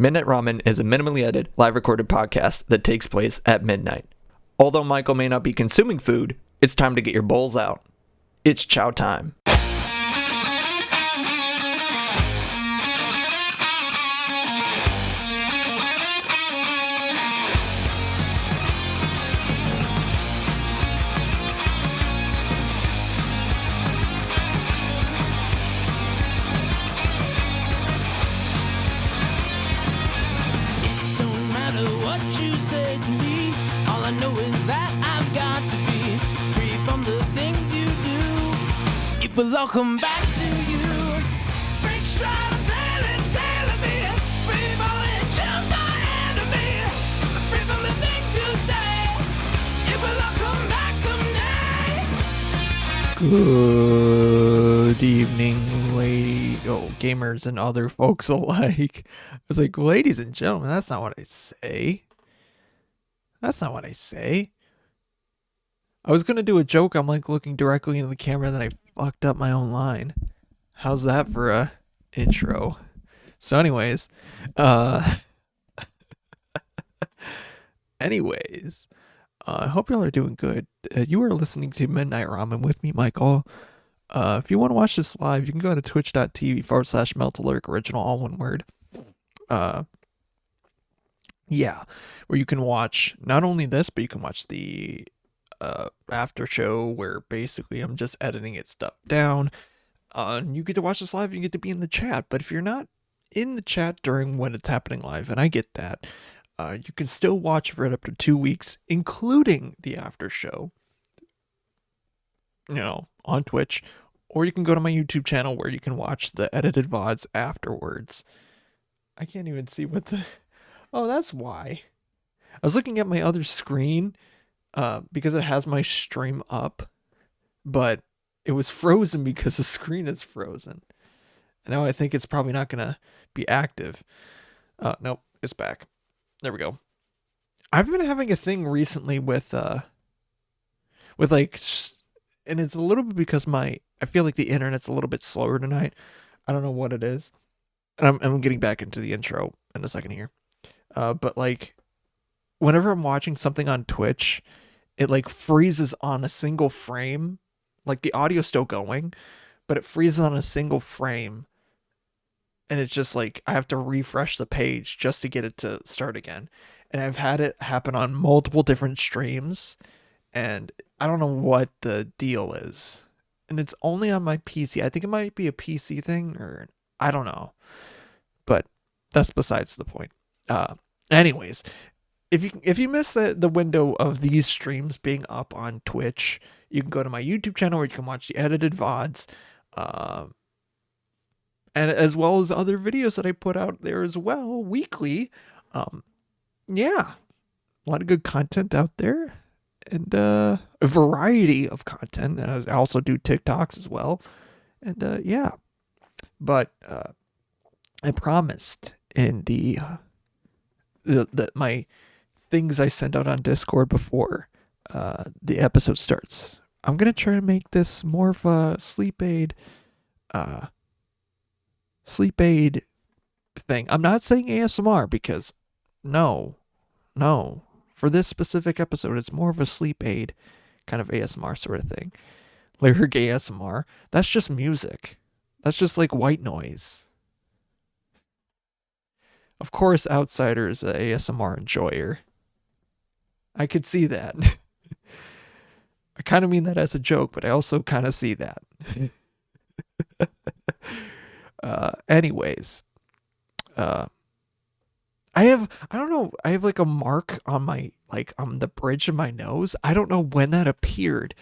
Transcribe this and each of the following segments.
Midnight Ramen is a minimally edited, live recorded podcast that takes place at midnight. Although Michael may not be consuming food, it's time to get your bowls out. It's chow time. Will all come back to you. Break stride, sailing me. Free falling, choose my enemy. Free from the things you say. It will all come back someday. Good evening, gamers and other folks alike. I was like, ladies and gentlemen, that's not what I say. That's not what I say. I was gonna do a joke. I'm like looking directly into the camera, then I fucked up my own line. How's that for a intro? So anyways, I hope y'all are doing good. You are listening to Midnight Ramen with me, Michael. If you want to watch this live, you can go to twitch.tv/meltalurk, original, all one word. Yeah, where you can watch not only this, but you can watch the after show where basically I'm just editing it stuff down. You get to watch this live, you get to be in the chat, but if you're not in the chat during when it's happening live, and I get that, you can still watch for it up to 2 weeks, including the after show, on Twitch, or you can go to my YouTube channel where you can watch the edited VODs afterwards. I can't even see what oh, that's why. I was looking at my other screen, because it has my stream up, but it was frozen because the screen is frozen. And now I think it's probably not gonna be active. Nope, it's back. There we go. I've been having a thing recently with like, and it's a little bit because I feel like the internet's a little bit slower tonight. I don't know what it is. And I'm getting back into the intro in a second here. But like, whenever I'm watching something on Twitch, it like freezes on a single frame. Like the audio's still going, but it freezes on a single frame. And it's just like, I have to refresh the page just to get it to start again. And I've had it happen on multiple different streams, and I don't know what the deal is. And it's only on my PC. I think it might be a PC thing, or I don't know. But that's besides the point. Anyways, if you miss the window of these streams being up on Twitch, you can go to my YouTube channel where you can watch the edited VODs, and as well as other videos that I put out there as well weekly. Yeah, a lot of good content out there, and a variety of content. And I also do TikToks as well, and yeah. But I promised in the my things I send out on Discord before the episode starts, I'm gonna try to make this more of a sleep aid thing. I'm not saying ASMR, because no, for this specific episode it's more of a sleep aid kind of ASMR sort of thing. Lyric ASMR, that's just music, that's just like white noise. Of course, Outsider is an ASMR enjoyer. I could see that. I kind of mean that as a joke, but I also kind of see that. Anyways, I have like a mark on on the bridge of my nose. I don't know when that appeared.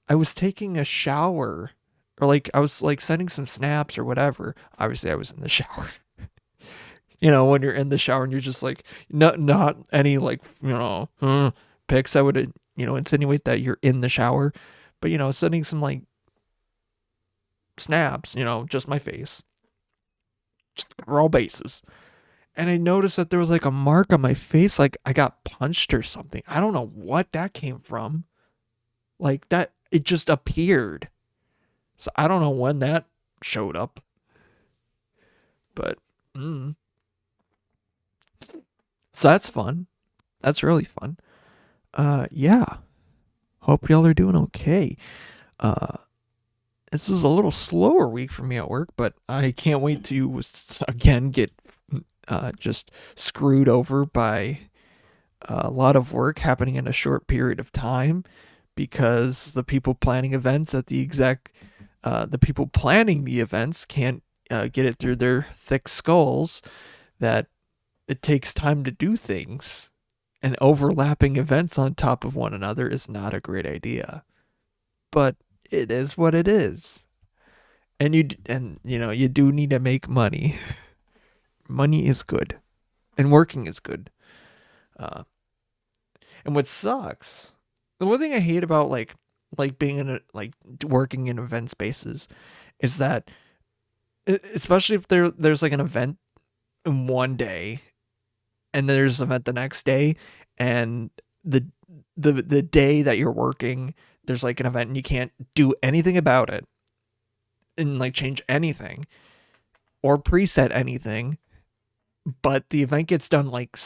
I was taking a shower, or like I was like sending some snaps or whatever. Obviously I was in the shower. When you're in the shower and you're just like, not any like, pics that would, insinuate that you're in the shower, but, sending some like snaps, just my face, just cover all bases. And I noticed that there was like a mark on my face, like I got punched or something. I don't know what that came from. Like that, it just appeared. So I don't know when that showed up. But, So that's fun. That's really fun. Yeah. Hope y'all are doing okay. This is a little slower week for me at work, but I can't wait to again get just screwed over by a lot of work happening in a short period of time, because the people planning events the people planning the events can't get it through their thick skulls that it takes time to do things, and overlapping events on top of one another is not a great idea. But it is what it is. And you do need to make money. Money is good, and working is good. And what sucks, the one thing I hate about like being in working in event spaces, is that especially if there's like an event in one day, and there's an event the next day, and the day that you're working, there's like an event and you can't do anything about it, and like change anything or preset anything, but the event gets done like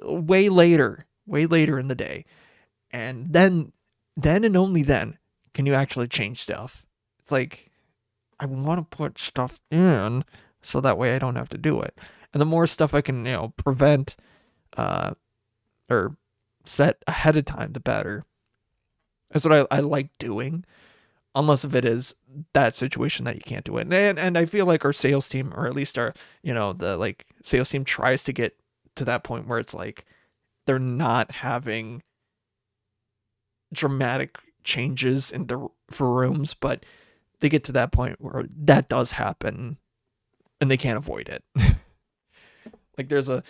way later in the day, and then and only then can you actually change stuff. It's like, I want to put stuff in so that way I don't have to do it. And the more stuff I can, prevent or set ahead of time, the better. That's what I like doing, unless if it is that situation that you can't do it. And I feel like our sales team, or at least our, the sales team, tries to get to that point where it's like they're not having dramatic changes for rooms, but they get to that point where that does happen and they can't avoid it. Like there's I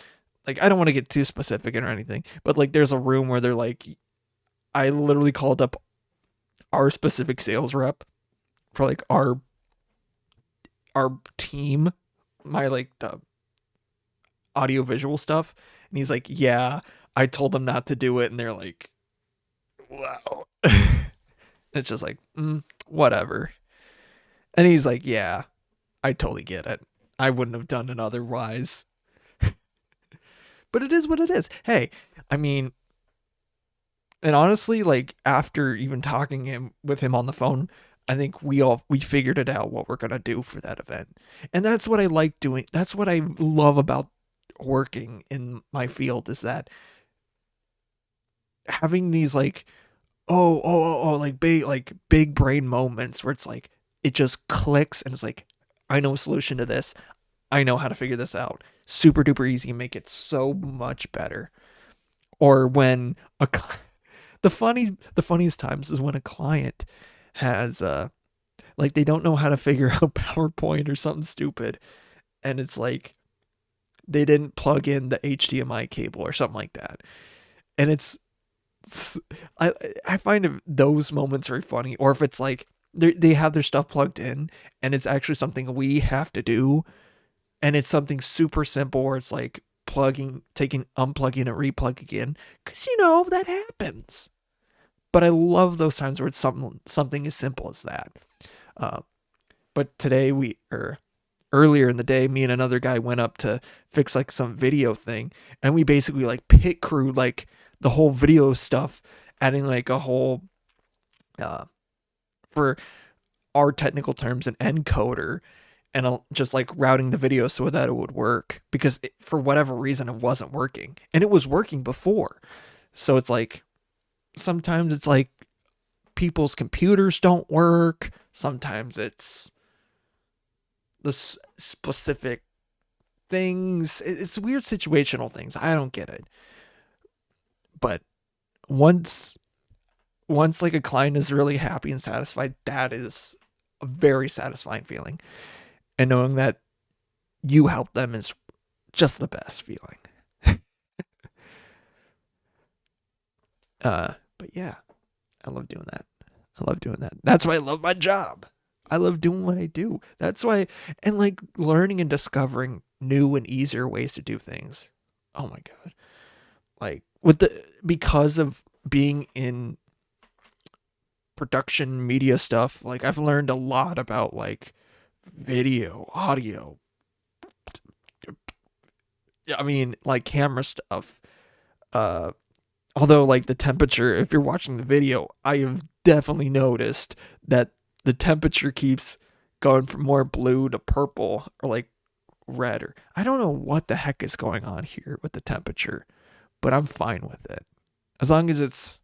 don't want to get too specific or anything, but like there's a room where they're like, I literally called up our specific sales rep for like our team, my the audio visual stuff, and he's like, yeah, I told them not to do it, and they're like, wow. It's just like, whatever. And he's like, yeah, I totally get it. I wouldn't have done it otherwise. But it is what it is. Hey, I mean, and honestly, like after even talking with him on the phone, I think we figured it out what we're going to do for that event. And that's what I like doing. That's what I love about working in my field, is that having these like big brain moments where it's like it just clicks and it's like, I know a solution to this. I know how to figure this out. Super duper easy, and make it so much better. Or when the funniest times is when a client has they don't know how to figure out PowerPoint or something stupid, and it's like they didn't plug in the HDMI cable or something like that. And I find those moments very funny. Or if it's like they have their stuff plugged in and it's actually something we have to do, and it's something super simple where it's like unplugging and replugging in, because that happens. But I love those times where it's something as simple as that. But today earlier in the day, me and another guy went up to fix like some video thing, and we basically like pit crewed like the whole video stuff, adding like a whole for our technical terms, an encoder, and just like routing the video so that it would work, because for whatever reason it wasn't working, and it was working before. So it's like sometimes it's like people's computers don't work, sometimes it's the specific things. It's weird situational things. I don't get it. But once like a client is really happy and satisfied, that is a very satisfying feeling. And knowing that you help them is just the best feeling. But yeah, I love doing that. That's why I love my job. I love doing what I do. That's why, and like learning and discovering new and easier ways to do things. Oh my God. Like because of being in production media stuff, like I've learned a lot about like video, audio, I mean like camera stuff, Although like the temperature, if you're watching the video, I have definitely noticed that the temperature keeps going from more blue to purple or like red, or I don't know what the heck is going on here with the temperature, but I'm fine with it. As long as it's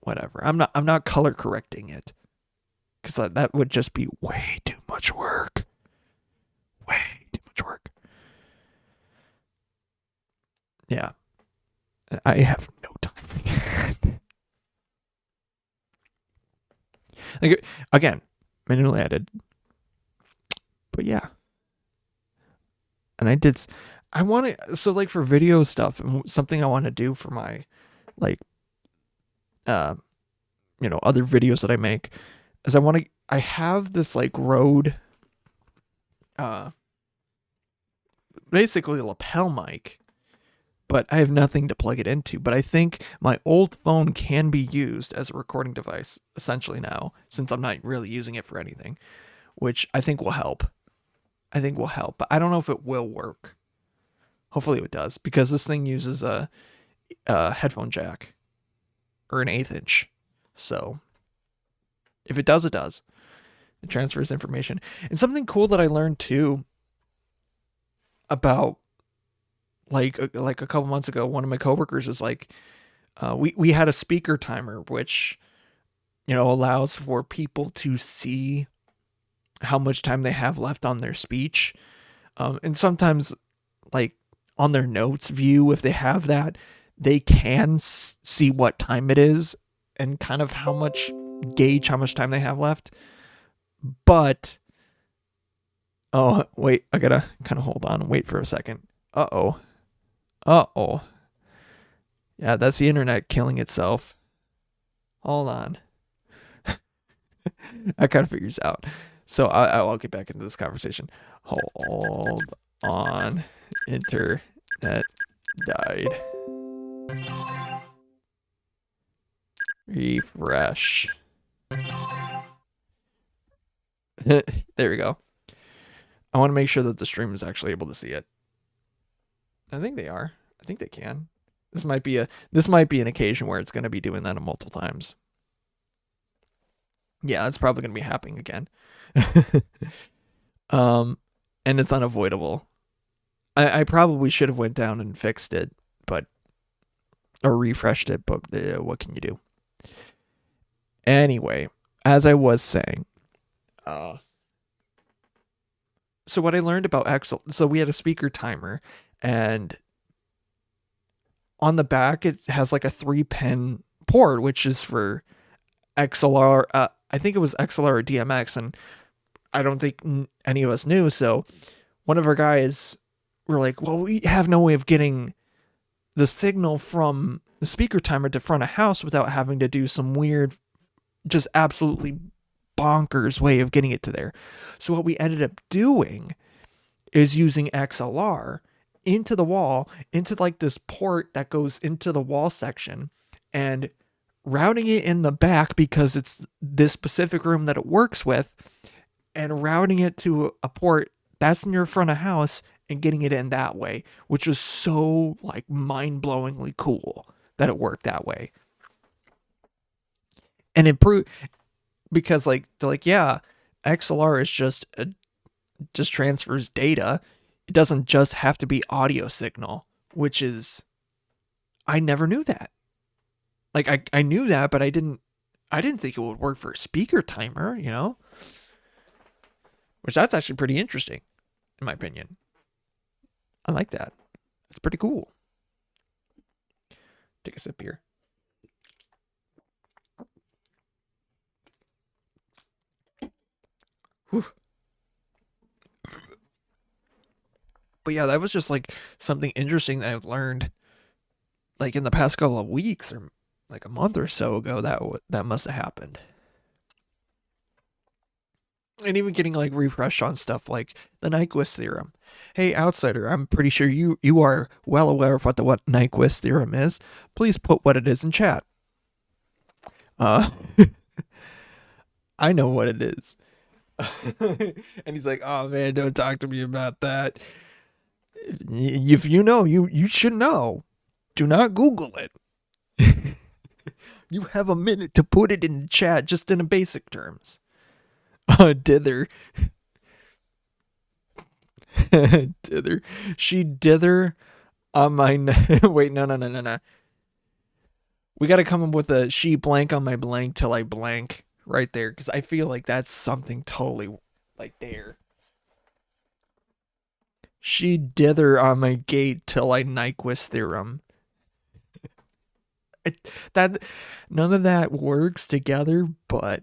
whatever. I'm not color correcting it, cuz that would just be way too much work. Way too much work. Yeah. I have no time for that. Like, again, manually edited. But yeah. And I want to, so like for video stuff, something I want to do for my, like, other videos that I make is I have this like Rode, basically a lapel mic, but I have nothing to plug it into. But I think my old phone can be used as a recording device essentially now, since I'm not really using it for anything, which I think will help. But I don't know if it will work. Hopefully it does, because this thing uses a headphone jack or an 1/8 inch. So if it does, it does. It transfers information. And something cool that I learned too about like a couple months ago, one of my coworkers was like, we had a speaker timer, which, allows for people to see how much time they have left on their speech. And sometimes like on their notes view, if they have that, they can see what time it is and kind of gauge how much time they have left. But, oh, wait, I gotta kind of hold on and wait for a second. Uh-oh. Yeah, that's the internet killing itself. Hold on. I kind of figures out. So I'll get back into this conversation. Hold on. Internet died. Refresh. There we go. I want to make sure that the stream is actually able to see it. I think they are. I think they can. This might be an occasion where it's going to be doing that multiple times. Yeah, it's probably going to be happening again. And it's unavoidable. I probably should have went down and fixed it, or refreshed it, but what can you do? Anyway, as I was saying, so what I learned about so we had a speaker timer, and on the back it has like a 3-pin port, which is for XLR. I think it was XLR or DMX, and I don't think any of us knew. So one of our guys were like, well, we have no way of getting the signal from the speaker timer to front of house without having to do some weird, just absolutely bonkers way of getting it to there. So what we ended up doing is using XLR into the wall, into like this port that goes into the wall section, and routing it in the back because it's this specific room that it works with, and routing it to a port that's in your front of house and getting it in that way, which was so like mind-blowingly cool that it worked that way. And it proved, because like they're like, yeah, XLR is just transfers data. It doesn't just have to be audio signal, which is, I never knew that. Like I knew that, but I didn't think it would work for a speaker timer, which that's actually pretty interesting in my opinion. I like that. It's pretty cool. Take a sip here. Whew. But yeah, that was just like something interesting that I've learned like in the past couple of weeks, or like a month or so ago, that must have happened. And even getting like refreshed on stuff like the Nyquist theorem. Hey, outsider, I'm pretty sure you are well aware of what Nyquist theorem is. Please put what it is in chat. I know what it is. And he's like, oh man, don't talk to me about that. If you know, you should know. Do not Google it. You have a minute to put it in the chat, just in a basic terms. Dither. Dither. She dither on my... Wait, no. We got to come up with a she blank on my blank till I blank right there, because I feel like that's something totally like there. She dither on my gate till I Nyquist theorem. That none of that works together, but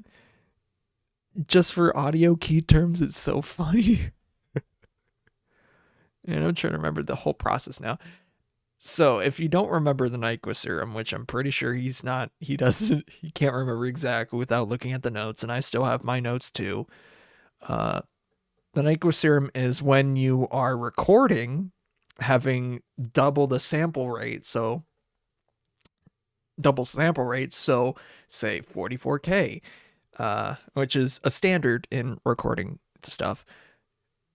just for audio key terms, it's so funny. And I'm trying to remember the whole process now. So if you don't remember the Nyquist theorem, which I'm pretty sure he can't remember exactly without looking at the notes, and I still have my notes too. The Nyquist theorem is when you are recording, having double the sample rate. So say 44K, which is a standard in recording stuff.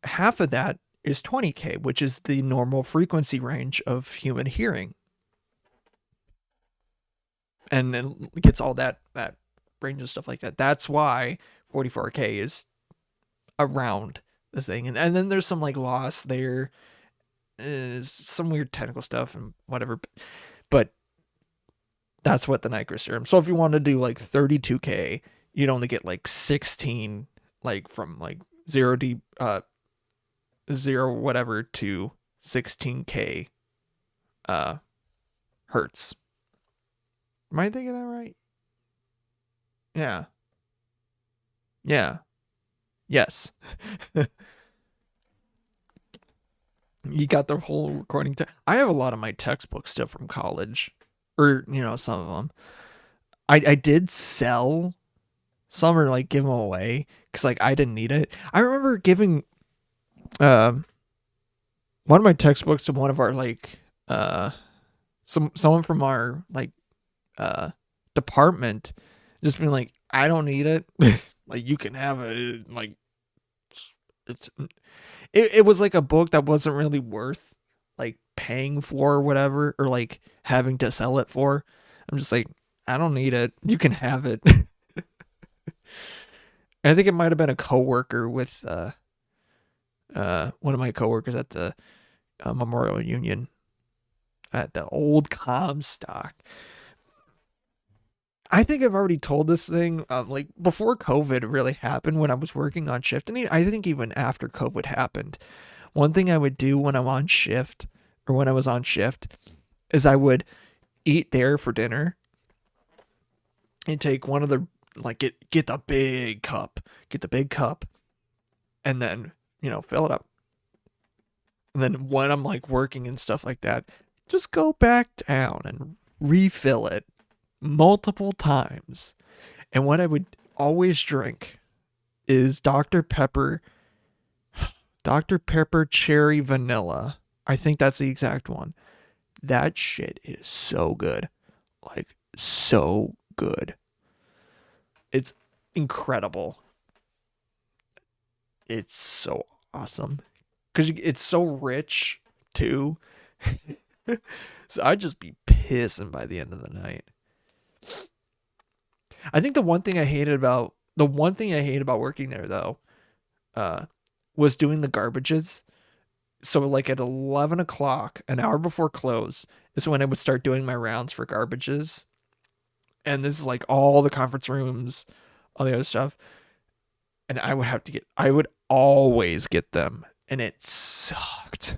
Half of that is 20K, which is the normal frequency range of human hearing. And it gets all that range and stuff like that. That's why 44K is around this thing. And then there's some like loss there, is some weird technical stuff and whatever. But that's what the Nyquist theorem. So if you want to do like 32K, you'd only get like 16, like from like 0 whatever to 16K hertz. Am I thinking that right? Yeah. Yes. You got the whole recording. I have a lot of my textbook stuff from college, or some of them. I did sell some, or like give them away because like I didn't need it. I remember giving one of my textbooks to one of our like someone from our like department, just being like, I don't need it. Like, you can have it. Like, it was like a book that wasn't really worth like paying for or whatever, or like having to sell it for. I'm just like, I don't need it. You can have it. And I think it might have been a coworker with one of my coworkers at the Memorial Union at the old Comstock. I think I've already told this thing, like before COVID really happened, when I was working on shift, and I think even after COVID happened, one thing I would do when I'm on shift, or when I was on shift, is I would eat there for dinner and take one of the, like, get the big cup, and then, fill it up. And then when I'm like working and stuff like that, just go back down and refill it multiple times. And what I would always drink is Dr. Pepper Cherry Vanilla. I think that's the exact one. That shit is so good. Like, so good. It's incredible. It's so awesome. Because it's so rich, too. So I'd just be pissing by the end of the night. I think the one thing I hated about working there, though, was doing the garbages. So like at 11 o'clock, an hour before close, is when I would start doing my rounds for garbages. And this is like all the conference rooms, all the other stuff. And I would always get them. And it sucked.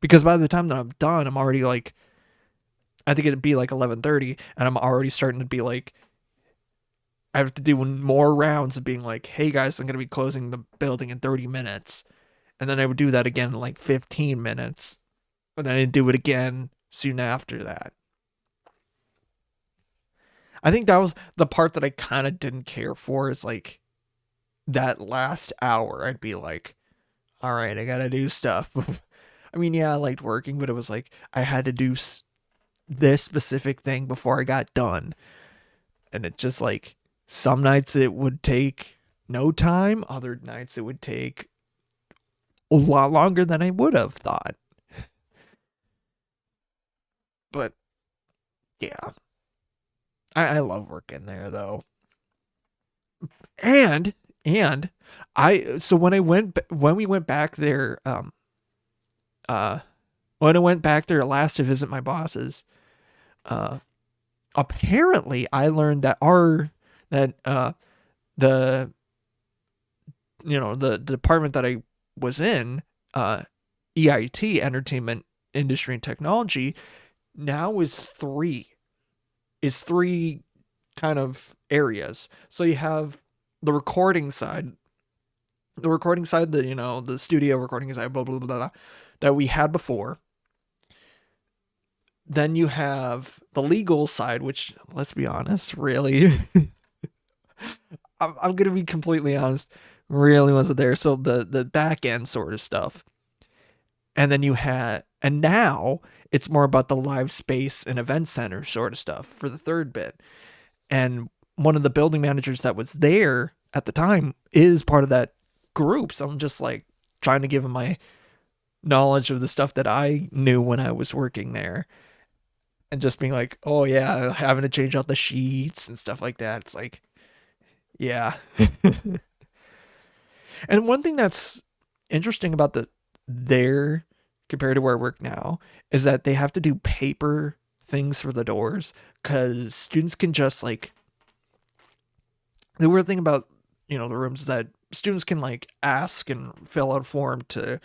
Because by the time that I'm done, I'm already like, I think it'd be like 11:30, and I'm already starting to be like, I have to do more rounds of being like, hey guys, I'm going to be closing the building in 30 minutes. And then I would do that again in like 15 minutes. And then I'd do it again soon after that. I think that was the part that I kind of didn't care for, is like that last hour. I'd be like, all right, I got to do stuff. I mean, yeah, I liked working, but it was like I had to do this specific thing before I got done. And it just like, some nights it would take no time. Other nights it would take a lot longer than I would have thought. But yeah, I love working there though. And so when we went back there, uh, when I went back there last to visit my bosses, apparently I learned that the the department that I was in, EIT, Entertainment Industry and Technology, now is three kind of areas. So you have the recording side, the studio recording side, blah blah blah blah, that we had before. Then you have the legal side, which, let's be honest, really, I'm gonna be completely honest, really wasn't there. So the back end sort of stuff, and then and now it's more about the live space and event center sort of stuff for the third bit. And one of the building managers that was there at the time is part of that group. So I'm just like trying to give him my knowledge of the stuff that I knew when I was working there. And just being like, oh yeah, having to change out the sheets and stuff like that. It's like, yeah. And one thing that's interesting about there compared to where I work now is that they have to do paper things for the doors, because students can just like, the weird thing about, the rooms is that students can like ask and fill out a form to,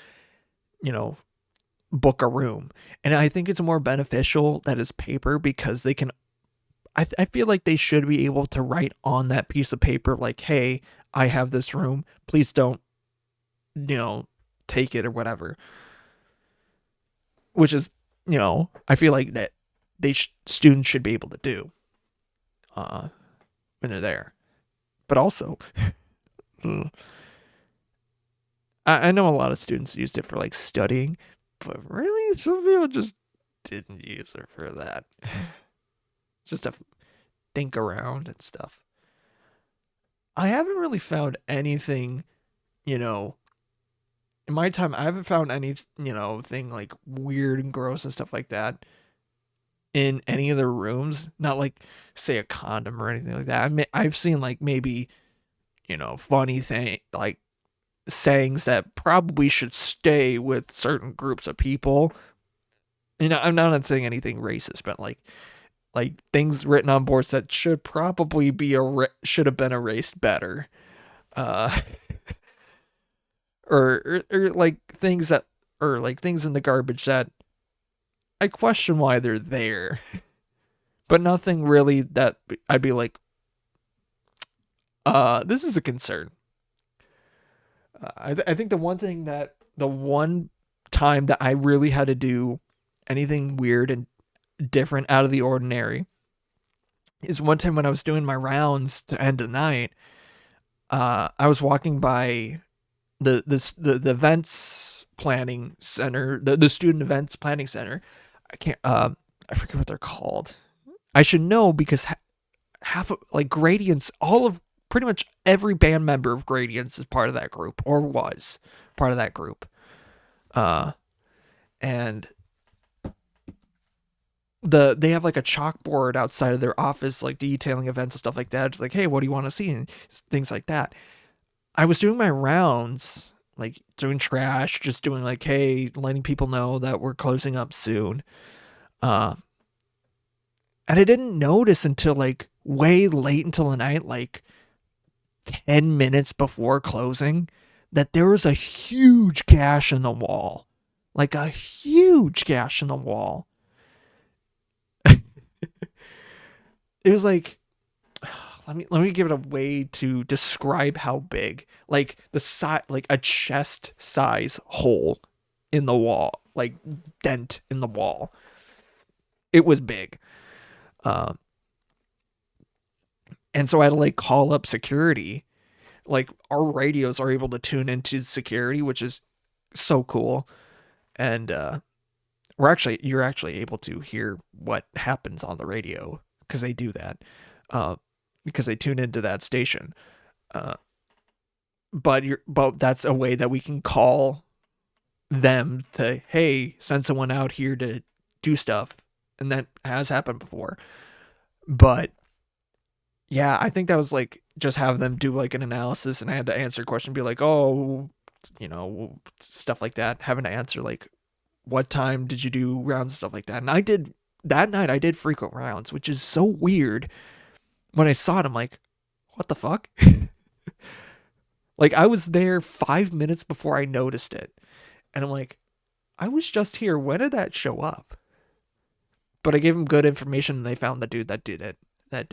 book a room. And I think it's more beneficial that it's paper, because they can, I feel like they should be able to write on that piece of paper like, hey, I have this room, please don't, take it or whatever. Which is, I feel like that students should be able to do when they're there. But also, I know a lot of students used it for like studying, but really some people just didn't use it for that. Just to think around and stuff. I haven't really found anything, in my time, I haven't found any, thing like weird and gross and stuff like that in any of the rooms. Not like, say, a condom or anything like that. I've seen like maybe, funny thing, like sayings that probably should stay with certain groups of people. I'm not saying anything racist, but like things written on boards that should probably should have been erased better. Or like things that, or like things in the garbage that I question why they're there, but nothing really that I'd be like, this is a concern. I think the one time that I really had to do anything weird and different out of the ordinary is one time when I was doing my rounds to end the night. I was walking by the events planning center, the student events planning center. I forget what they're called. I should know, because half of like Gradients, pretty much every band member of Gradients is part of that group, or was part of that group. And they have like a chalkboard outside of their office, like detailing events and stuff like that. It's like, hey, what do you want to see? And things like that. I was doing my rounds, like doing trash, just doing like, hey, letting people know that we're closing up soon. And I didn't notice until like way late into the night, like 10 minutes before closing, that there was a huge gash in the wall. Like a huge gash in the wall. It was like, let me give it a way to describe how big. Like the size, like a chest size hole in the wall, like dent in the wall. It was big. And so I had to like call up security. Like our radios are able to tune into security, which is so cool. And you're actually able to hear what happens on the radio, because they do that. Because they tune into that station. But that's a way that we can call them to, hey, send someone out here to do stuff and that has happened before. But yeah, I think that was like just have them do like an analysis, and I had to answer a question, be like, oh, stuff like that, having to answer like, what time did you do rounds, stuff like that. And I did that night. I did frequent rounds, which is so weird. When I saw it, I'm like, what the fuck? Like I was there 5 minutes before I noticed it, and I'm like, I was just here. When did that show up? But I gave them good information, and they found the dude that did it. And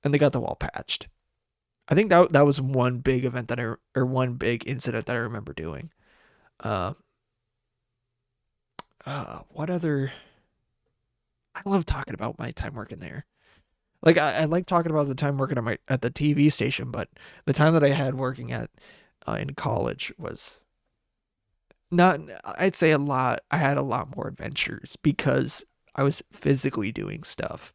they got the wall patched. I think that was one big event or one big incident that I remember doing. What other? I love talking about my time working there. Like I like talking about the time working at the TV station, but the time that I had working at in college was not. I'd say a lot. I had a lot more adventures because I was physically doing stuff.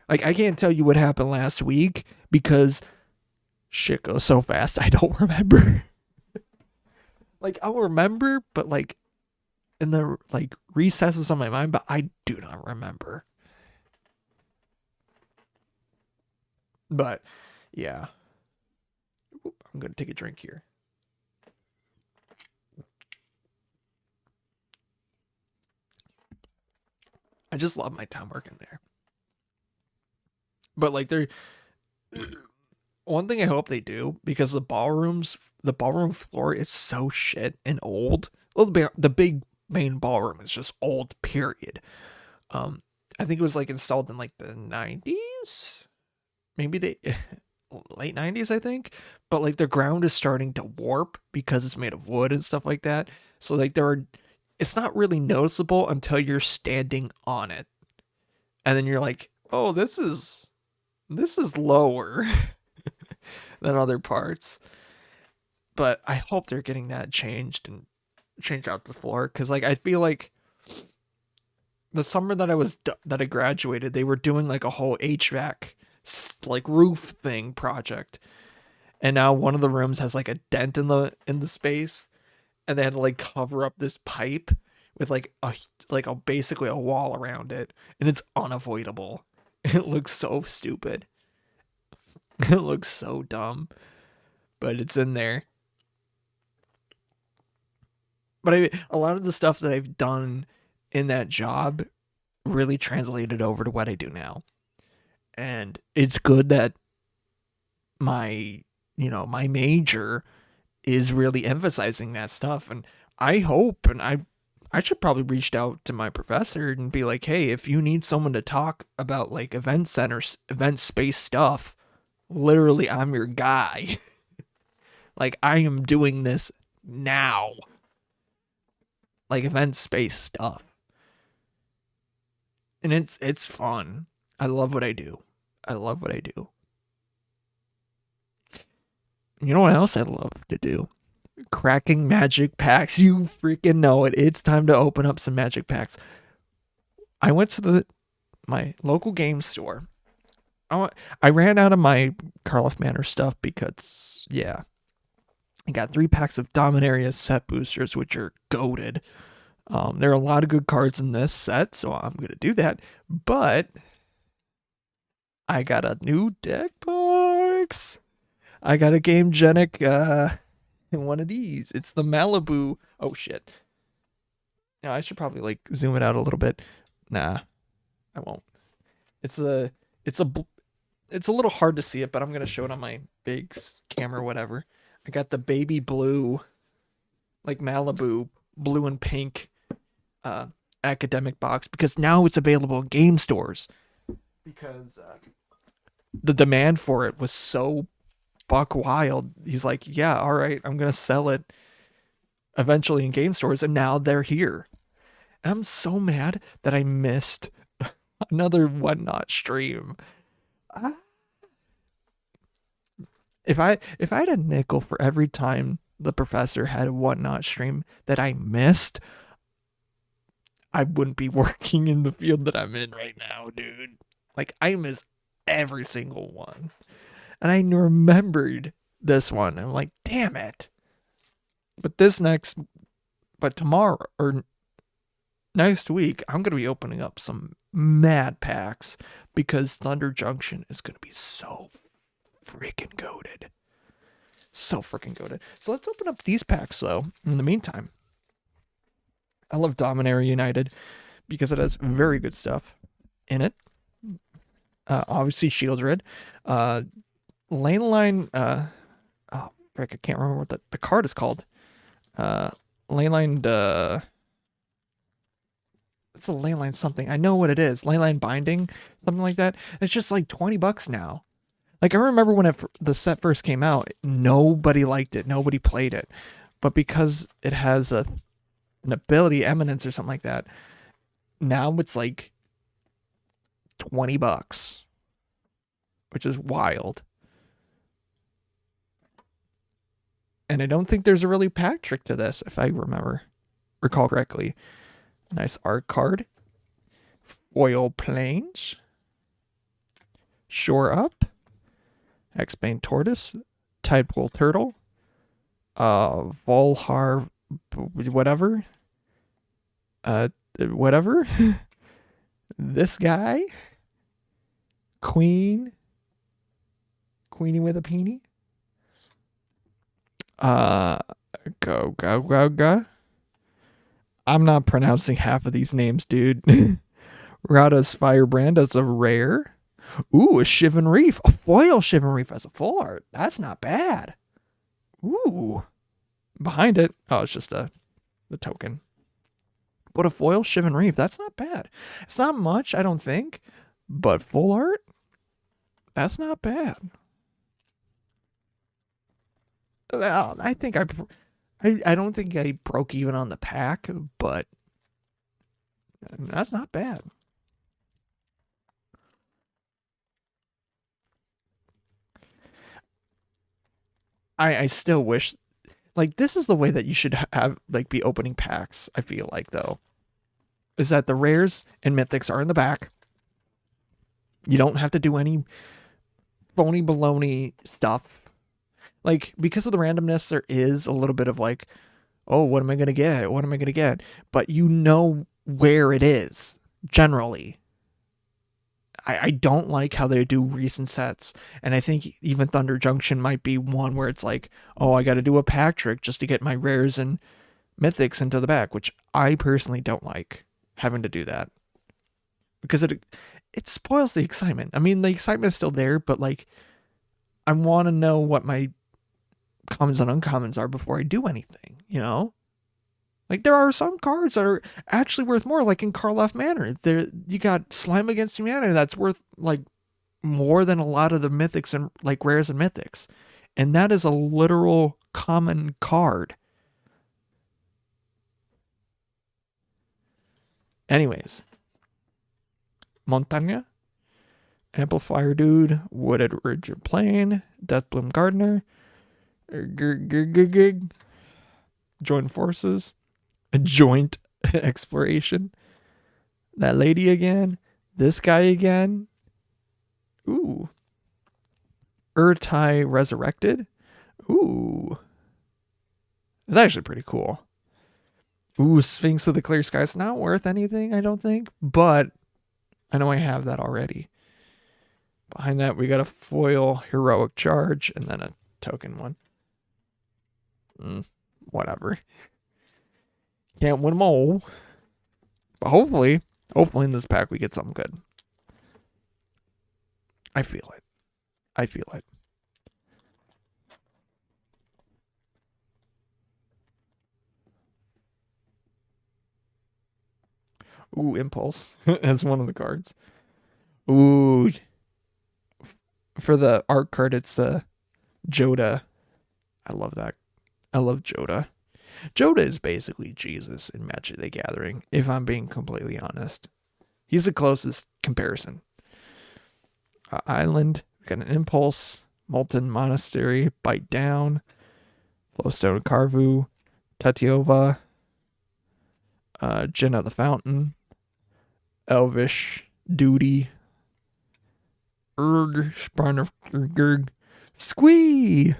Like I can't tell you what happened last week because shit goes so fast. I don't remember. Like I'll remember, but like in the like recesses of my mind, but I do not remember. But yeah, I'm gonna take a drink here. I just love my time working there. But like one thing I hope they do, because the ballroom floor is so shit and old. Well, the big main ballroom is just old, period. I think it was like installed in like the 90s, maybe the late 90s, I think. But like the ground is starting to warp because it's made of wood and stuff like that. So like it's not really noticeable until you're standing on it, and then you're like, oh, this is lower than other parts. But I hope they're getting that changed and change out the floor, because like I feel like the summer that I graduated, they were doing like a whole HVAC like roof thing project, and now one of the rooms has like a dent in the space, and they had to like cover up this pipe with like a basically a wall around it, and it's unavoidable. It looks so stupid. It looks so dumb, but it's in there. But a lot of the stuff that I've done in that job really translated over to what I do now. And it's good that my major is really emphasizing that stuff. And I hope, and I should probably reach out to my professor and be like, hey, if you need someone to talk about like event space stuff, literally I'm your guy. Like I am doing this now. Like event space stuff. And it's fun. I love what I do. You know what else I love to do? Cracking magic packs. You freaking know it. It's time to open up some magic packs. I went to my local game store. I ran out of my Karloff Manor stuff because, yeah, I got 3 packs of Dominaria set boosters, which are goated. There are a lot of good cards in this set, so I'm going to do that. But I got a new deck box. I got a Game Genic in one of these. It's the Malibu. Oh, shit. Now, I should probably like zoom it out a little bit. Nah, I won't. It's a little hard to see it, but I'm going to show it on my big camera, whatever. I got the baby blue, like Malibu, blue and pink academic box, because now it's available in game stores, because the demand for it was so buck wild. He's like, yeah, all right, I'm going to sell it eventually in game stores, and now they're here. And I'm so mad that I missed another One Not stream. If I had a nickel for every time the professor had a One Not stream that I missed, I wouldn't be working in the field that I'm in right now, dude. Like, I miss every single one. And I remembered this one. I'm like, damn it. But tomorrow, or next week, I'm going to be opening up some mad packs because Thunder Junction is going to be so freaking goated. So freaking goated. So let's open up these packs, though, in the meantime. I love Dominaria United because it has very good stuff in it. Obviously, Shieldred. Lane Line. Oh, frick, I can't remember what the card is called. Lane Line. It's a Lane Line something. I know what it is. Lane Line Binding, something like that. It's just like $20 now. Like, I remember when the set first came out, nobody liked it. Nobody played it. But because it has an ability, Eminence or something like that, now it's like $20, which is wild. And I don't think there's a really pack trick to this, if I recall correctly. Nice art card. Foil Plains. Shore Up. X-Bane Tortoise. Tidepool Turtle. Volhar whatever. Whatever. This guy. Queenie with a peenie. Go. I'm not pronouncing half of these names, dude. Rada's Firebrand as a rare. Ooh, a Shivan Reef. A foil Shivan Reef as a full art. That's not bad. Ooh. Behind it. Oh, it's just the token. But a foil Shivan Reef. That's not bad. It's not much, I don't think. But full art? That's not bad. I think I don't think I broke even on the pack, but that's not bad. I still wish, like, this is the way that you should have, like, be opening packs, I feel like, though. Is that the rares and mythics are in the back. You don't have to do any phony baloney stuff. Like, because of the randomness, there is a little bit of like, oh, what am I going to get? What am I going to get? But you know where it is, generally. I don't like how they do recent sets. And I think even Thunder Junction might be one where it's like, oh, I got to do a pack trick just to get my rares and mythics into the back, which I personally don't like having to do that. Because it spoils the excitement. I mean, the excitement is still there, but like, I want to know what my commons and uncommons are before I do anything, you know? Like, there are some cards that are actually worth more, like in Karloff Manor. There, you got Slime Against Humanity that's worth, like, more than a lot of the mythics and, like, rares and mythics. And that is a literal common card. Anyways. Montagne. Amplifier Dude. Wooded Ridge Plain. Deathbloom Gardener. Join Forces. A Joint Exploration. That lady again. This guy again. Ooh. Urtai Resurrected. Ooh. It's actually pretty cool. Ooh, Sphinx of the Clear Sky. It's not worth anything, I don't think. But I know I have that already. Behind that, we got a foil Heroic Charge and then a token one. Whatever. Can't win them all. But hopefully in this pack we get something good. I feel it. Ooh, Impulse as one of the cards. Ooh. For the art card, it's Joda. I love that. I love Joda. Joda is basically Jesus in Magic the Gathering, if I'm being completely honest. He's the closest comparison. Island, we got an Impulse, Molten Monastery, Bite Down, Flowstone Carvu, Tatiova, Jinn of the Fountain, Elvish, Duty, Sparn of Gurg, Squee!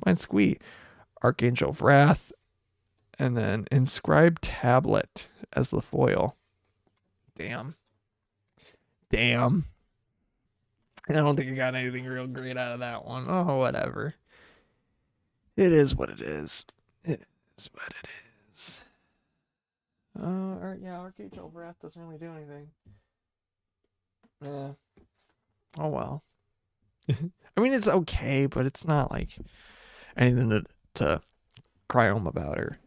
Mine's Squee. Archangel of Wrath, And then inscribed tablet as the foil. Damn. I don't think I got anything real great out of that one. Oh, whatever. It is what it is. It is what it is. Yeah, Archangel Wrath doesn't really do anything. Yeah. Oh well. I mean, it's okay, but it's not like anything to cry home about, or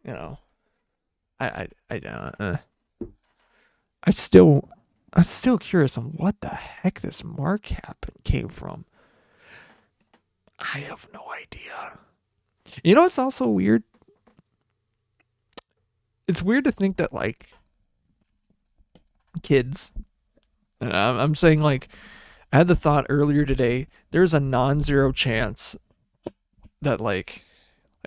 you know. I don't. I'm still curious on what the heck this mark came from. I have no idea. You know, it's also weird. It's weird to think that like kids, and I'm saying like, I had the thought earlier today. There's a non-zero chance that like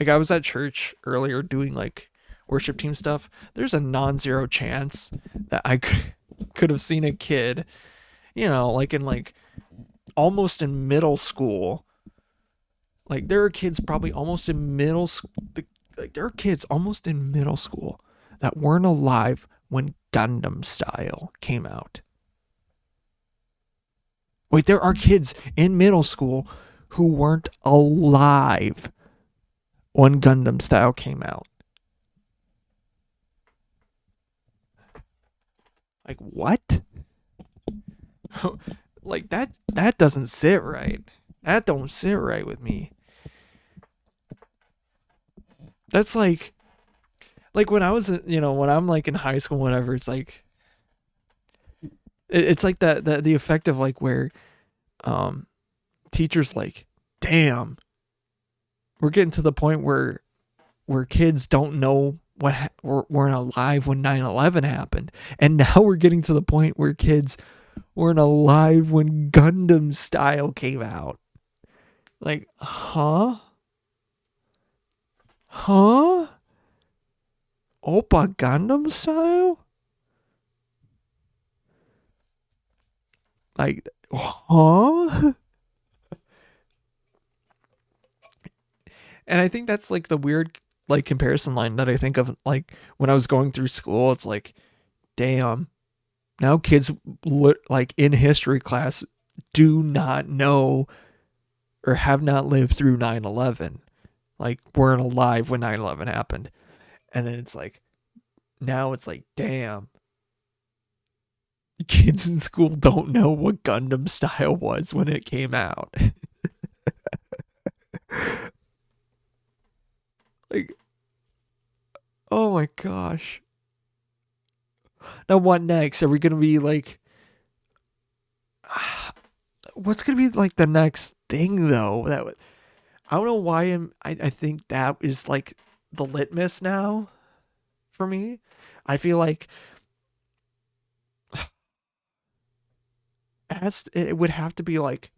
I was at church earlier doing like worship team stuff. There's a non-zero chance that I could have seen a kid, like in like almost in middle school. Like there are kids probably almost in middle school. Like there are kids almost in middle school that weren't alive when Gundam Style came out. Wait, there are kids in middle school who weren't alive when Gundam Style came out. Like what? Like that doesn't sit right. That don't sit right with me. That's like when I was, when I'm like in high school, whatever, it's like, it's like the effect of like where, teachers like, damn, we're getting to the point where kids don't know weren't alive when 9/11 happened. And now we're getting to the point where kids weren't alive when Gundam Style came out. Like, huh? Oppa Gundam Style? Like, huh? And I think that's like the weird like comparison line that I think of, like when I was going through school. It's like, damn, now kids like in history class do not know or have not lived through 9/11, like weren't alive when 9/11 happened. And then it's like, now it's like, damn, kids in school don't know what Gundam Style was when it came out. Like, oh my gosh. Now what next? Are we gonna be like, what's gonna be like the next thing though? I don't know why I think that is like the litmus now for me. I feel like it would have to be like,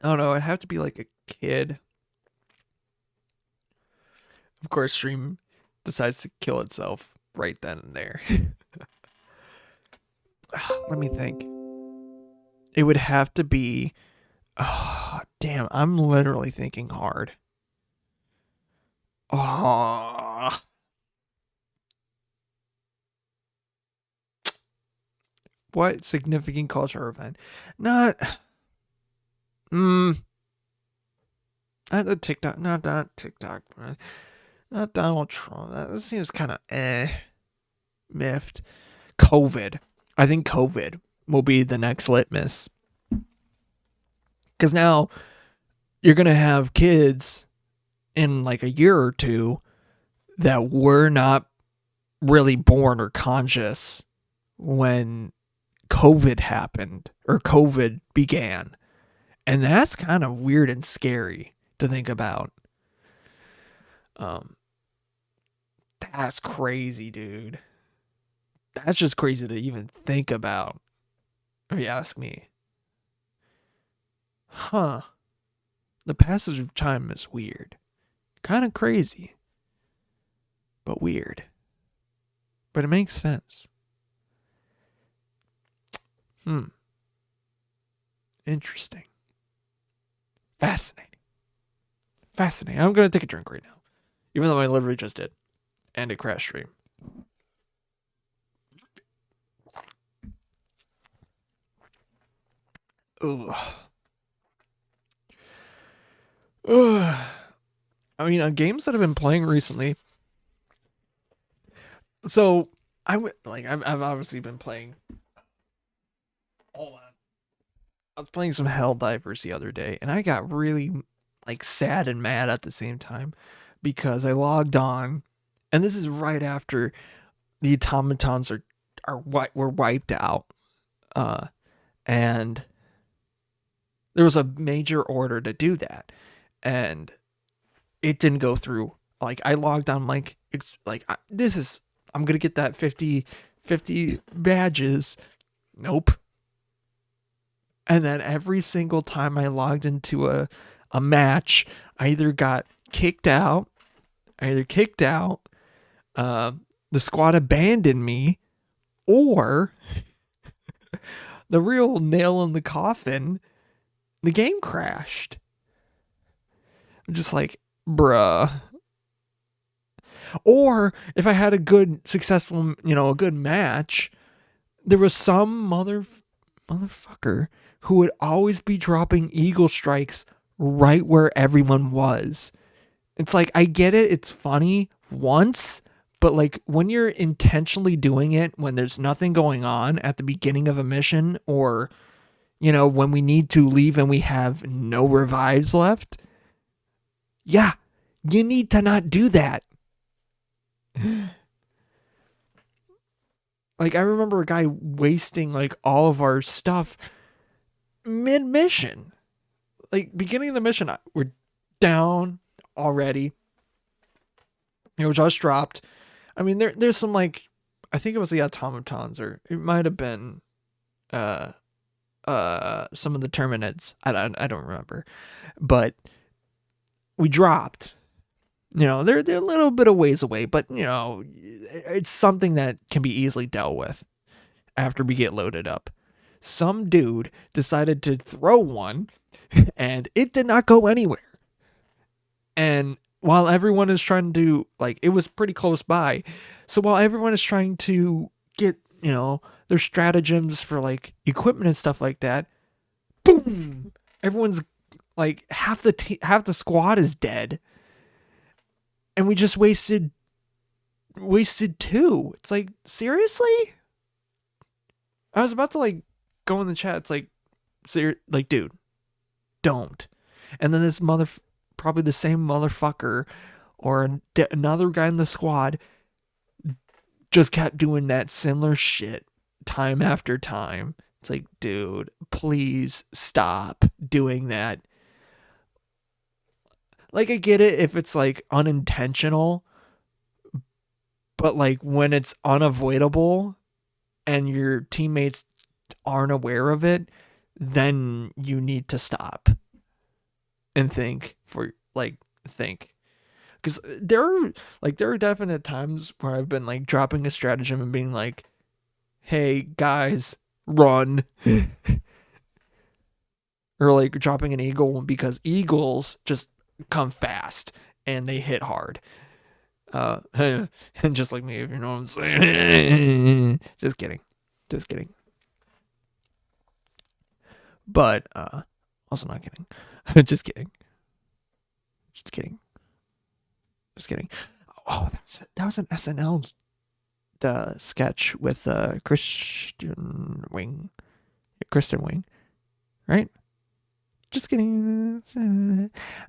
I don't know, it'd have to be like a kid. Of course, Stream decides to kill itself right then and there. Let me think. It would have to be, damn, I'm literally thinking hard. Oh. What significant cultural event? Not not the TikTok, not TikTok, man. Not Donald Trump. That seems kind of miffed. COVID. I think COVID will be the next litmus. Because now you're going to have kids in like a year or two that were not really born or conscious when COVID happened or COVID began. And that's kind of weird and scary to think about. That's crazy, dude. That's just crazy to even think about, if you ask me. Huh. The passage of time is weird. Kind of crazy. But weird. But it makes sense. Interesting. Fascinating. I'm gonna take a drink right now, even though I literally just did, and it crashed stream. Ooh. Ugh. I mean, games that I've been playing recently. So I've obviously been playing. Hold on. I was playing some Helldivers the other day, and I got really like sad and mad at the same time because I logged on, and this is right after the automatons were wiped out, and there was a major order to do that, and it didn't go through. Like I logged on, like it's like I'm gonna get that 50 badges. Nope. And then every single time I logged into a match, I either got kicked out, the squad abandoned me, or the real nail in the coffin, the game crashed. I'm just like, bruh. Or if I had a good, successful, a good match, there was some motherfucker who would always be dropping eagle strikes right where everyone was. It's like, I get it, it's funny once, but like when you're intentionally doing it when there's nothing going on at the beginning of a mission, or when we need to leave and we have no revives left, yeah, you need to not do that. Like I remember a guy wasting like all of our stuff mid-mission. Like beginning of the mission, we're down already. Just dropped. I mean, there's some like, I think it was the automatons, or it might have been some of the Terminids. I don't remember, but we dropped. They're a little bit of ways away, but it's something that can be easily dealt with after we get loaded up. Some dude decided to throw one, and it did not go anywhere. And while everyone is trying to, like, it was pretty close by. So while everyone is trying to get, their stratagems for, like, equipment and stuff like that, boom! Everyone's, like, half the squad is dead. And we just wasted 2. It's like, seriously? I was about to, like, go in the chat. It's like, dude, don't. And then this probably the same motherfucker or another guy in the squad just kept doing that similar shit time after time. It's like, dude, please stop doing that. Like, I get it if it's like unintentional, but like when it's unavoidable and your teammates aren't aware of it, then you need to stop and think. Because there are definite times where I've been like dropping a stratagem and being like, hey guys, run. Or like dropping an eagle, because eagles just come fast and they hit hard. And just like me, if you know what I'm saying. Just kidding. But also not kidding. Just kidding. Oh, that was an SNL sketch with Kristen Wiig, right? Just kidding.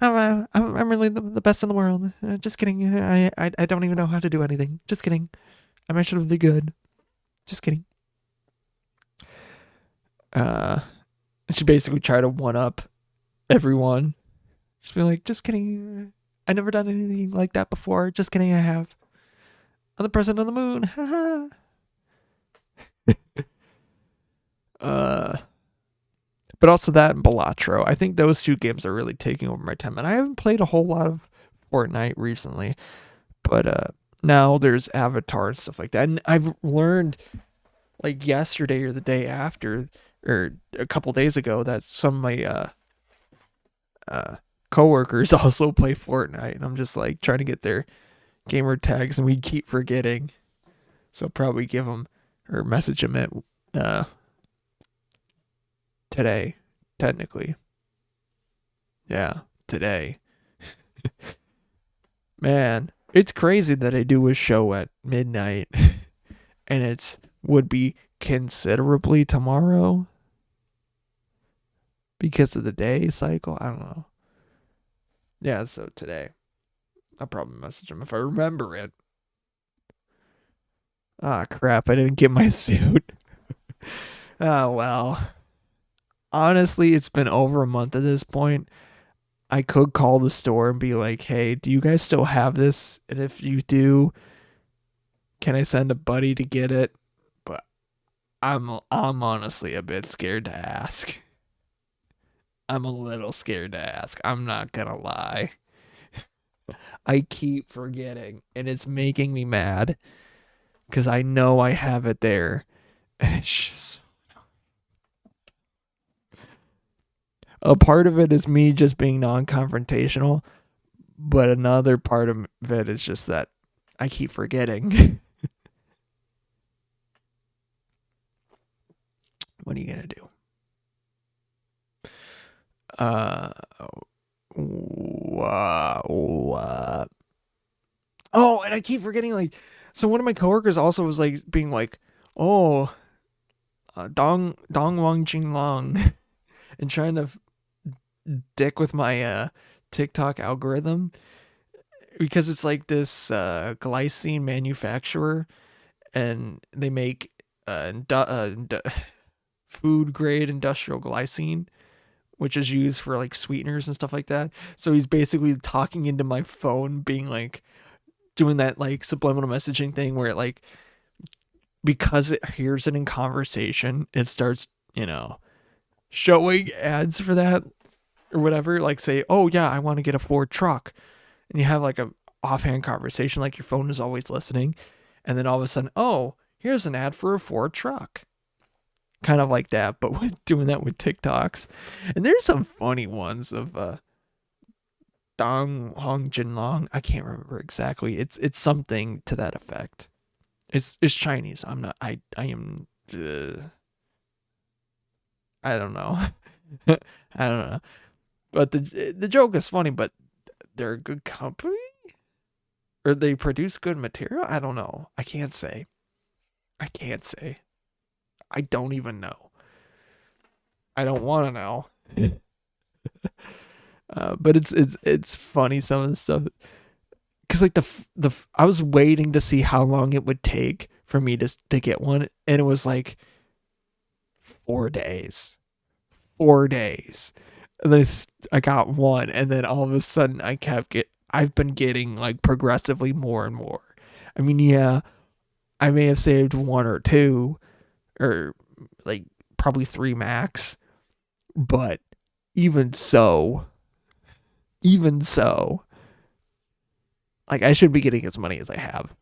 I'm really the best in the world. Just kidding. I don't even know how to do anything. Just kidding. I'm actually really good. Just kidding. She basically tried to one up everyone. Just be like, just kidding. I never done anything like that before. Just kidding. I have. I'm the president of the moon. Haha. But also that and Balatro. I think those two games are really taking over my time. And I haven't played a whole lot of Fortnite recently. But now there's Avatar and stuff like that. And I've learned like yesterday or the day after, or a couple days ago, that some of my coworkers also play Fortnite, and I'm just like trying to get their gamer tags, and we keep forgetting. So I'll probably give them or message them at today, technically. Yeah, today. Man, it's crazy that I do a show at midnight and it's would be considerably tomorrow because of the day cycle. I don't know. Yeah, so today. I'll probably message him if I remember it. Ah, crap, I didn't get my suit. Oh, well. Honestly, it's been over a month at this point. I could call the store and be like, hey, do you guys still have this? And if you do, can I send a buddy to get it? But I'm honestly a bit scared to ask. I'm a little scared to ask. I'm not gonna lie. I keep forgetting, and it's making me mad because I know I have it there, and it's just a part of it is me just being non-confrontational, but another part of it is just that I keep forgetting. What are you gonna do? Wow. Oh, and I keep forgetting. Like, so one of my coworkers also was like being like, "Oh, Dong Wang Jing Long," and trying to dick with my TikTok algorithm because it's like this glycine manufacturer, and they make food grade industrial glycine, which is used for like sweeteners and stuff like that. So he's basically talking into my phone, being like doing that like subliminal messaging thing where it like because it hears it in conversation, it starts, showing ads for that or whatever. Like say, oh yeah, I want to get a Ford truck, and you have like a offhand conversation, like your phone is always listening, and then all of a sudden, oh, here's an ad for a Ford truck. Kind of like that, but with doing that with TikToks. And there's some funny ones of Dong Hong Jin Long. I can't remember exactly. It's something to that effect. It's Chinese. I'm not. I am. I don't know. I don't know. But the joke is funny. But they're a good company, or they produce good material. I don't know. I can't say. I can't say. I don't even know. I don't want to know. But it's funny, some of the stuff, because like the I was waiting to see how long it would take for me to get one, and it was like 4 days, 4 days, and then I got one, and then all of a sudden I've been getting like progressively more and more. I mean, yeah, I may have saved one or two, or like probably three max, but even so, like I should be getting as many as I have,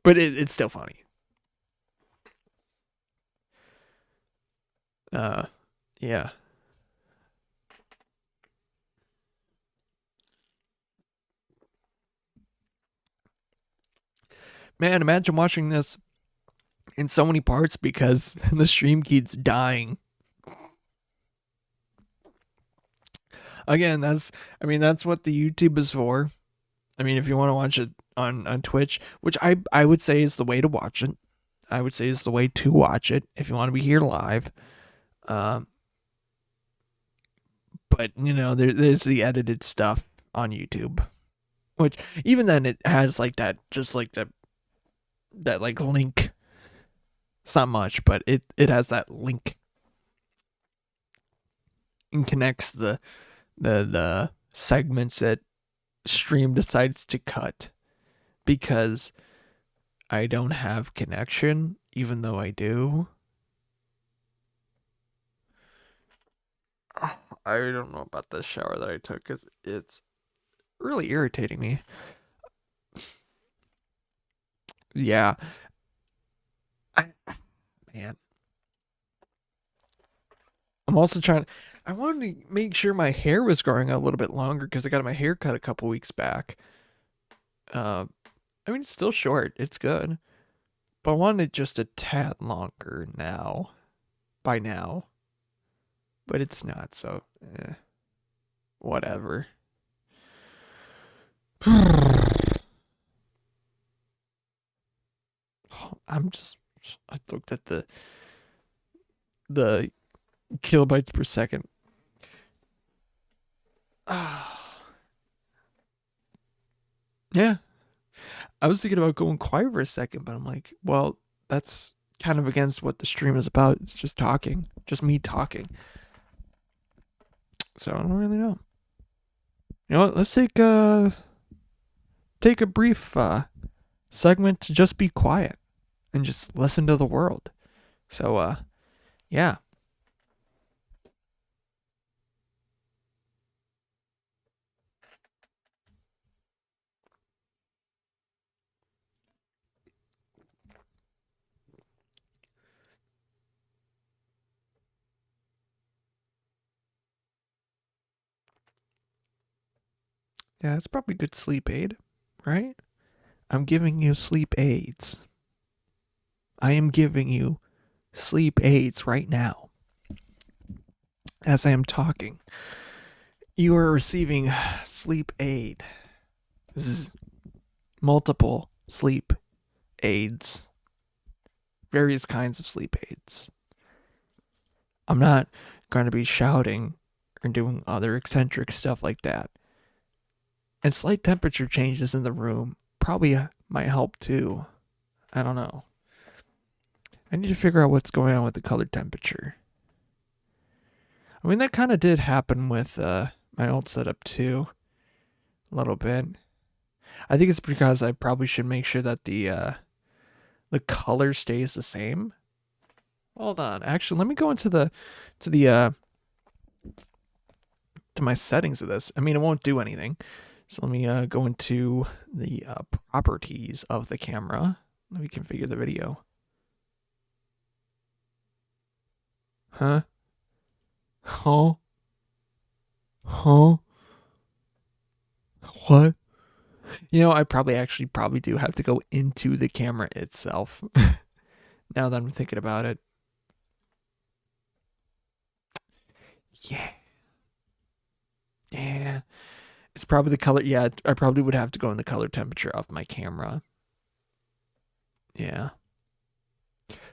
but it's still funny. Yeah, man, imagine watching this in so many parts because the stream keeps dying. Again, that's what the YouTube is for. I mean, if you want to watch it on Twitch, which I would say is the way to watch it. I would say is the way to watch it if you want to be here live. But there's the edited stuff on YouTube, which even then it has like that, just like that like link. It's not much, but it has that link and connects the segments that stream decides to cut because I don't have connection, even though I do. I don't know about the shower that I took because it's really irritating me. Yeah, man. I'm also trying. I wanted to make sure my hair was growing a little bit longer because I got my hair cut a couple weeks back. I mean, it's still short. It's good. But I wanted it just a tad longer now. By now. But it's not, so whatever. I looked at the kilobytes per second. Yeah. I was thinking about going quiet for a second, but I'm like, well, that's kind of against what the stream is about. It's just talking. Just me talking. So I don't really know. You know what? Let's take a brief segment to just be quiet and just listen to the world. So yeah. Yeah, it's probably good sleep aid, right? I'm giving you sleep aids. I am giving you sleep aids right now. As I am talking, you are receiving sleep aid. This is multiple sleep aids. Various kinds of sleep aids. I'm not going to be shouting or doing other eccentric stuff like that. And slight temperature changes in the room probably might help too. I don't know. I need to figure out what's going on with the color temperature. I mean, that kind of did happen with my old setup too. A little bit. I think it's because I probably should make sure that the color stays the same. Hold on. Actually, let me go into to my settings of this. I mean, it won't do anything. So let me go into the properties of the camera. Let me configure the video. Huh? Huh? Huh? What? You know, I probably do have to go into the camera itself. Now that I'm thinking about it. Yeah. Yeah. It's probably the color. Yeah, I probably would have to go in the color temperature of my camera. Yeah.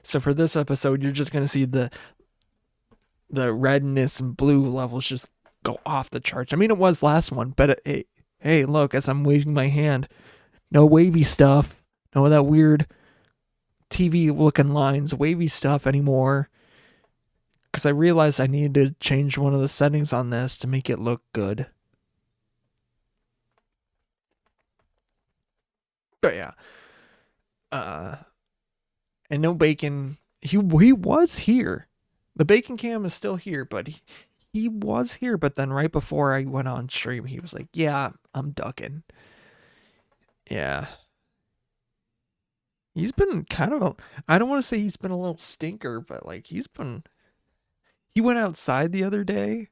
So for this episode, you're just gonna see the redness and blue levels just go off the charts. I mean, it was last one, but hey, look, as I'm waving my hand, no wavy stuff, no of that weird TV looking lines, wavy stuff anymore. Because I realized I needed to change one of the settings on this to make it look good. But yeah. And no bacon. He was here. The bacon cam is still here, but he was here. But then right before I went on stream, he was like, "Yeah, I'm ducking." Yeah. He's been kind of I don't want to say he's been a little stinker, but like he went outside the other day,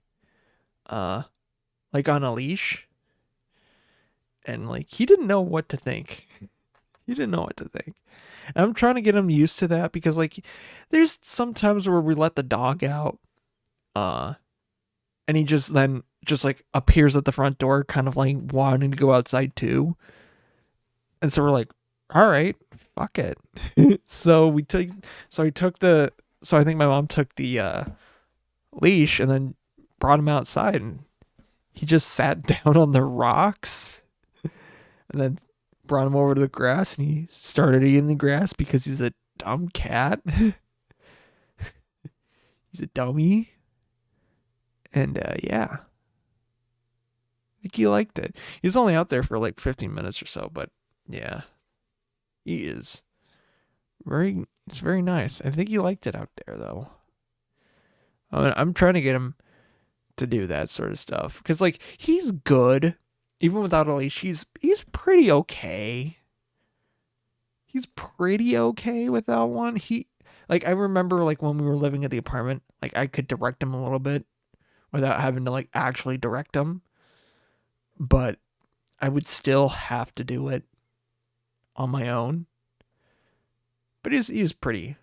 like on a leash, and like he didn't know what to think. He didn't know what to think. And I'm trying to get him used to that because like there's some times where we let the dog out, and he just like appears at the front door, kind of like wanting to go outside too. And so we're like, all right, fuck it. So I think my mom took the leash and then brought him outside, and he just sat down on the rocks, and then brought him over to the grass, and he started eating the grass because he's a dumb cat. He's a dummy. And yeah, I think he liked it. He's only out there for like 15 minutes or so, but yeah, he is it's very nice. I think he liked it out there though. I'm trying to get him to do that sort of stuff because like he's good even without a leash. He's pretty okay. He's pretty okay without one. I remember like when we were living at the apartment, like I could direct him a little bit without having to like actually direct him. But I would still have to do it on my own. But he was pretty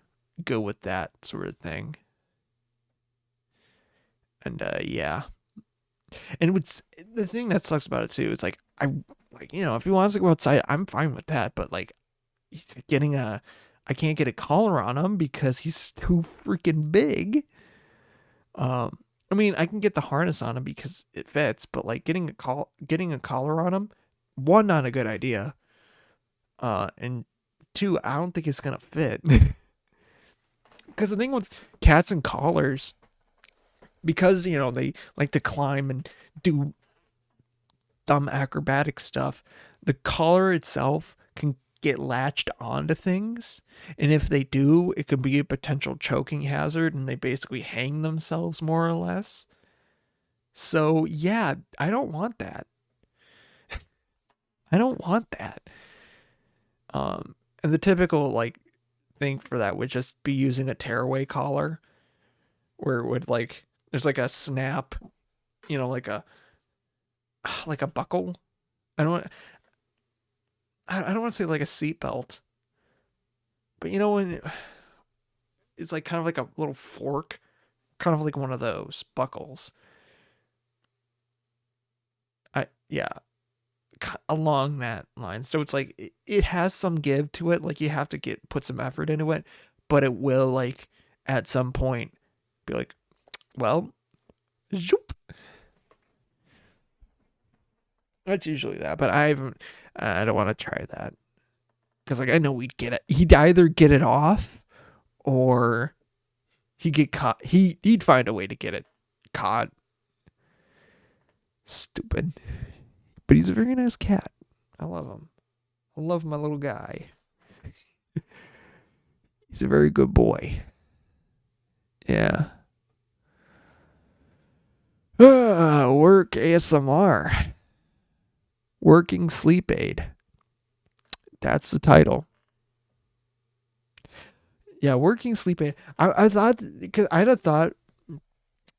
good with that sort of thing. And yeah. And the thing that sucks about it too, it's like if he wants to go outside, I'm fine with that. But like I can't get a collar on him because he's too freaking big. I mean, I can get the harness on him because it fits, but like getting a collar on him, one, not a good idea. And two, I don't think it's gonna fit. Because the thing with cats and collars, because they like to climb and do dumb acrobatic stuff, the collar itself can get latched onto things, and if they do, it could be a potential choking hazard, and they basically hang themselves more or less. So yeah, I don't want that. I don't want that. And the typical like thing for that would just be using a tearaway collar, where it would like there's like a snap, like a buckle. I don't want to say like a seatbelt, but when it's like kind of like a little fork, kind of like one of those buckles. Yeah, along that line. So it's like it has some give to it. Like you have to put some effort into it, but it will like at some point be like, well, zoop. That's usually that, but I don't want to try that because like I know we'd get it. He'd either get it off or he'd get caught. He'd find a way to get it caught. Stupid. But he's a very nice cat. I love him. I love my little guy. He's a very good boy. Yeah. Work ASMR. Working sleep aid. That's the title. Yeah, working sleep aid. I thought, because I'd have thought,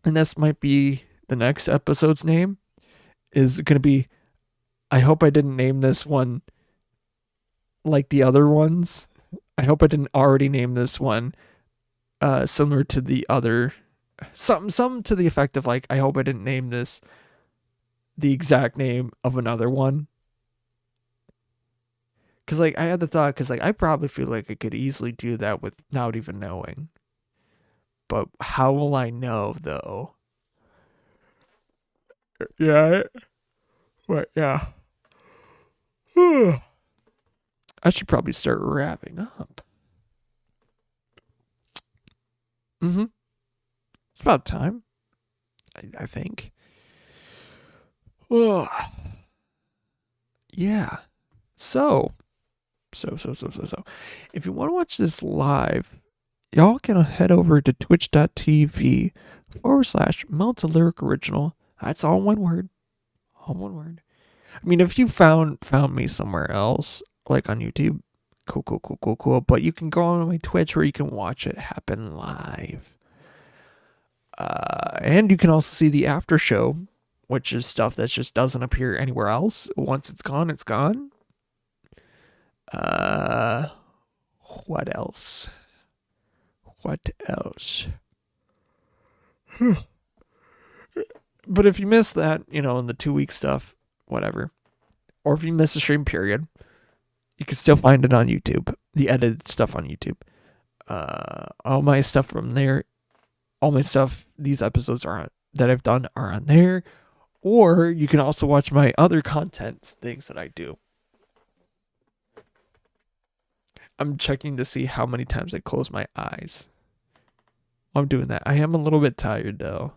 and this might be the next episode's name, is going to be, I hope I didn't name this one like the other ones. I hope I didn't already name this one similar to the other. Some to the effect of like, I hope I didn't name this the exact name of another one. Because like I had the thought, because like I probably feel like I could easily do that without even knowing. But how will I know though? Yeah. What? Yeah. I should probably start wrapping up. It's about time. I think. Oh. Yeah. So. If you want to watch this live, y'all can head over to twitch.tv/Melts a Lyric Original. That's all one word. All one word. I mean, if you found me somewhere else, like on YouTube, cool. But you can go on my Twitch where you can watch it happen live. And you can also see the after show, which is stuff that just doesn't appear anywhere else. Once it's gone, it's gone. What else? But if you miss that, in the 2-week stuff, whatever, or if you miss a stream period, you can still find it on YouTube, the edited stuff on YouTube. All my stuff from there, all my stuff, these episodes that I've done are on there, or you can also watch my other content things that I do. I'm checking to see how many times I close my eyes. I'm doing that. I am a little bit tired though.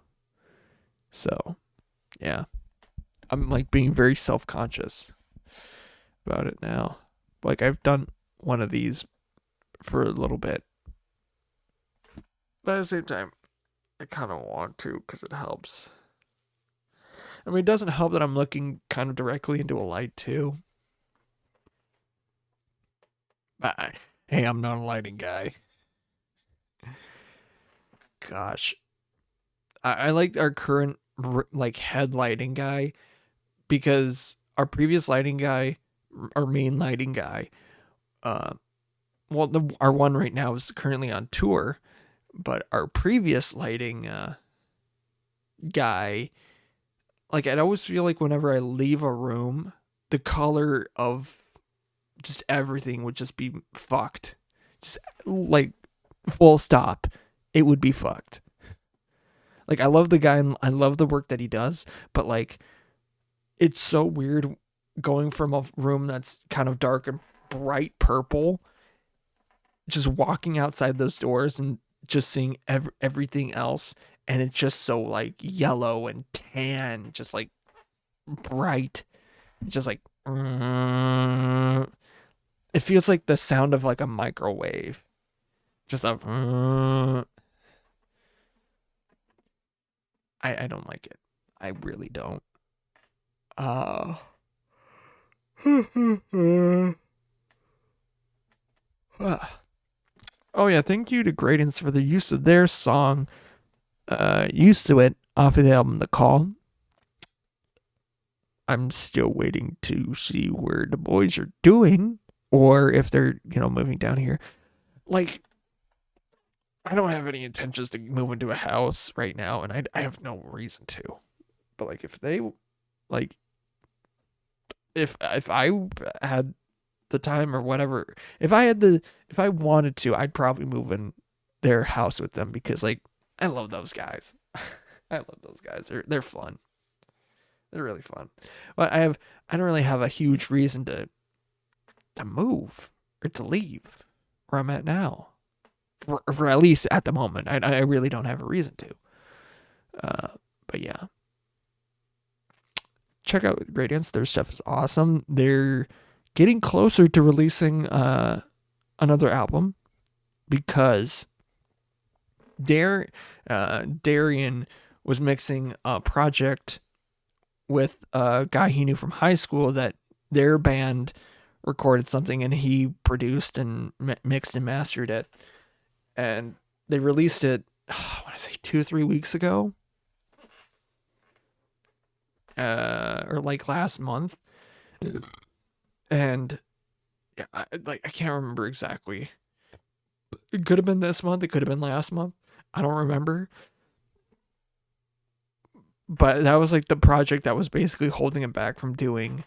So, yeah. I'm like being very self-conscious about it now. Like I've done one of these for a little bit. But at the same time, I kind of want to because it helps. I mean, it doesn't help that I'm looking kind of directly into a light too. Hey, I'm not a lighting guy. Gosh. I like our current like head lighting guy, because our previous lighting guy, our main lighting guy, our one right now is currently on tour, but our previous lighting guy, like I'd always feel like whenever I leave a room, the color of just everything would just be fucked. Just like full stop. It would be fucked. Like I love the guy and I love the work that he does, but like it's so weird going from a room that's kind of dark and bright purple, just walking outside those doors and just seeing everything else, and it's just so like yellow and tan, just like bright, just like it feels like the sound of like a microwave, just a I don't like it. I really don't. Oh yeah, thank you to Gradients for the use of their song Used to It off of the album The Call. I'm still waiting to see where the boys are doing, or if they're, moving down here. Like, I don't have any intentions to move into a house right now, and I have no reason to. But like, if they, like, if I had the time or whatever, if I wanted to, I'd probably move in their house with them, because like I love those guys. I love those guys. They're fun. They're really fun. But I don't really have a huge reason to move or to leave where I'm at now. For at least at the moment. I really don't have a reason to. But yeah. Check out Gradients. Their stuff is awesome. They're getting closer to releasing another album, because Darian was mixing a project with a guy he knew from high school, that their band recorded something and he produced and mixed and mastered it, and they released it, I want to say 2-3 weeks ago, or like last month. And I can't remember exactly. It could have been this month. It could have been last month. I don't remember. But that was like the project that was basically holding him back from doing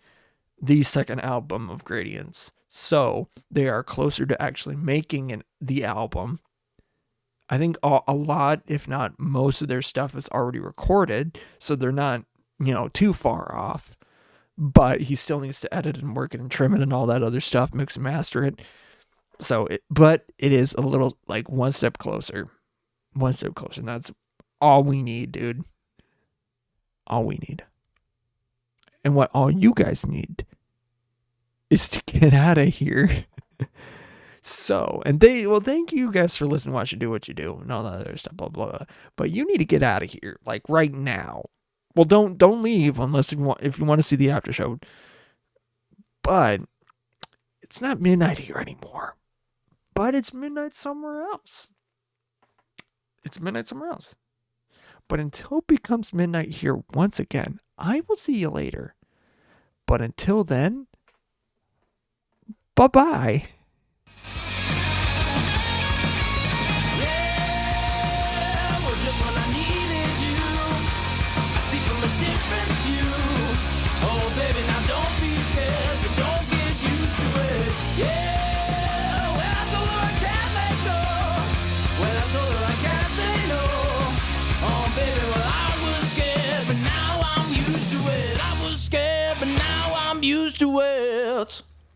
the second album of Gradients. So they are closer to actually making the album. I think a lot, if not most of their stuff is already recorded. So they're not, too far off. But he still needs to edit and work it and trim it and all that other stuff, mix and master it. But it is a little like one step closer. And that's all we need, dude. All we need. And what all you guys need is to get out of here. Thank you guys for listening, watch you do what you do, and all that other stuff, blah, blah, blah. But you need to get out of here, like right now. Well, don't leave unless if you want to see the after show. But it's not midnight here anymore. But it's midnight somewhere else. But until it becomes midnight here once again, I will see you later. But until then, bye-bye. Used to it.